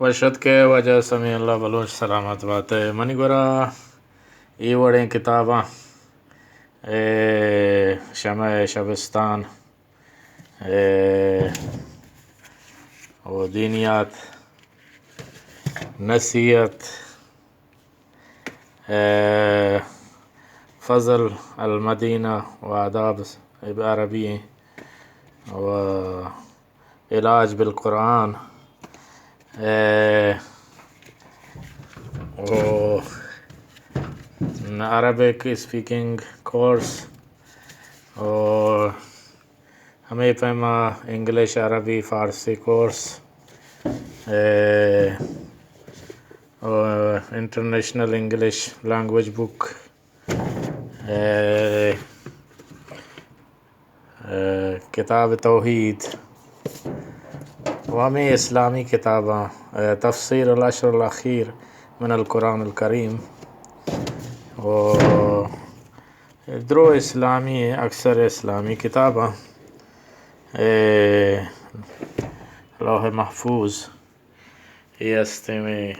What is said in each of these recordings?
وشد کے وجہ سمیع اللہ بلوچ سلامت بات ہے منی گورا ای وڑیں کتاباں شمع شبستان و دینیات نصیحت فضل المدینہ و آداب عربی و علاج بالقرآن و عربک اسپیکنگ کورس اور ہمیں پیما انگلش عربی فارسی کورس اور انٹرنیشنل انگلش لینگویج بک کتاب توحید و ہمیں اسلامی کتاباں تفسیر العشر الاخیر من القرآن الکریم و درو اسلامی اکثر اسلامی کتاباں لوح محفوظ یہ ہستے میں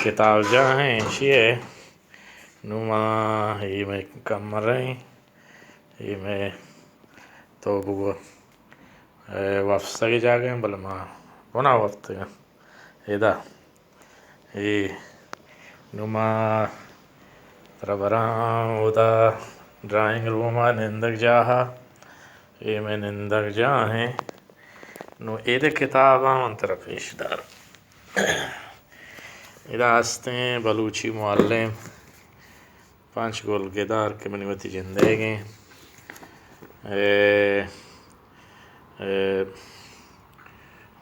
کتاب جاہیں شیئے نما یہ میں کم رہیں یہ میں تو بگو وفسہ کی جا گئے بل ما بنا وقت ادا یہ نما تربران ادا ڈرائنگ روما نندگ جاہا یہ میں نندگ جاہیں نو ایدے کتاباں انتر پیش دار ادا ہستے ہیں بلوچی معلم 5 گول گدار کے منیوتی زندگی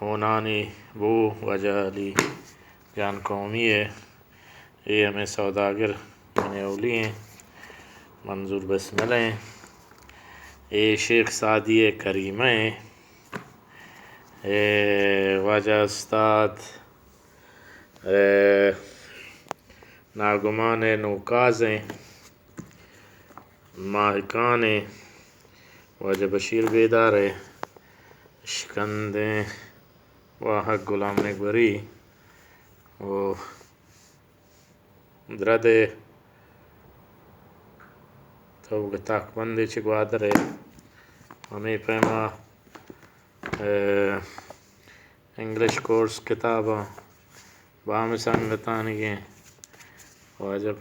ہونانی وہ وجہ علی جان قومی ہے یہ ہمیں سوداگر میں اولی ہیں منظور بسمل ہیں یہ شیخ سعدی کریمہ ہیں واجہ استاد ناگمان نوکاز ہیں ماہکان ہیں واجہ بشیر بیدار ہے شکندیں واحق غلام نگوری و درد تو گتاک بندی چگوادر ہے ہمیں پیما انگلش کورس کتاباں بام سنگتانی ہیں واجب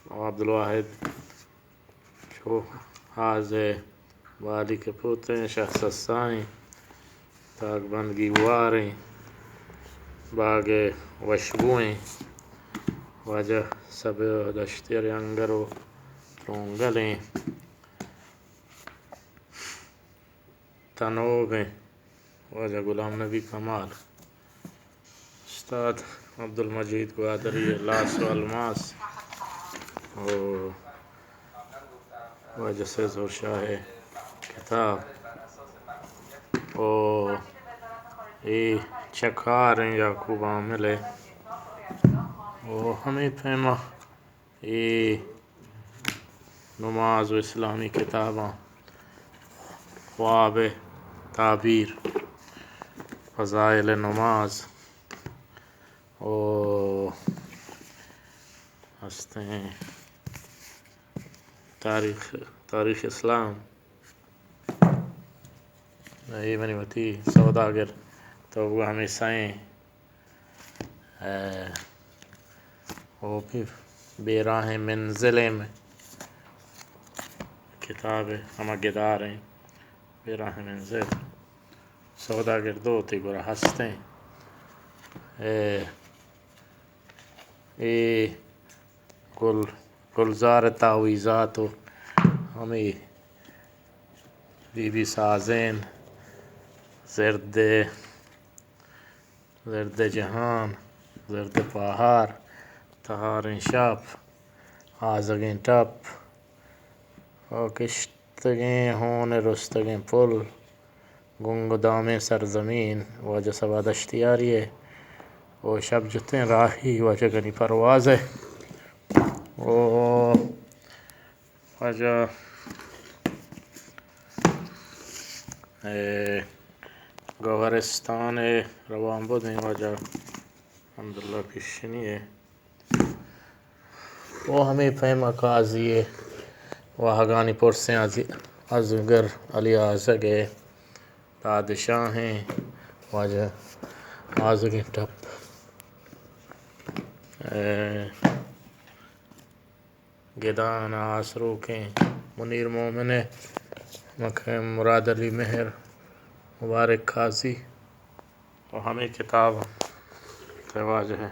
عبدالواحد شو حاضر والی کے پوتے ہیں شخص سائیں تاک بندگی واریں باغ وشبوئیں واجہ سب دشتیر انگرو رونگلیں تنوبیں واجہ غلام نبی کمال استاد عبدالمجید گوادری لاس و الماس اور واجہ سے زور شاہ کتاب اور یہ چکار ہیں یعقوب عامل ہے اور ہمیں پیما یہ نماز و اسلامی کتاباں خواب تعبیر فضائل نماز اور ہستے ہیں تاریخ اسلام یہ منی وتی سوداگر تو وہ ہمیں سائیں وہ بھی بیراہ منزلیں میں کتاب ہمہ گدار ہیں بیراہ منزل سوداگر دو تی گورا ہستے اے گلزار تعویذات و ہمیں بی بی سازین زرد جہان زرد پہار تہاریں شاپ آزگیں ٹپ اور کشتگیں ہون رستگیں پل گنگ دامیں سرزمین واجہ سوا دشتیاری ہے وہ شب جتیں راہی واجہ گنی پرواز ہے وہ واجہ گوہرستان روان بدیں واجہ الحمدللہ پیشنی ہے وہ ہمیں فہمہ قاضی وہاگانی پرسیں ازگر علی آزگے بادشاہ ہیں واجہ آزگیں ٹپ گدان آسرو کے منیر مومن مکھم مراد علی مہر مبارک قاضی اور ہمیں کتاب واجہ ہے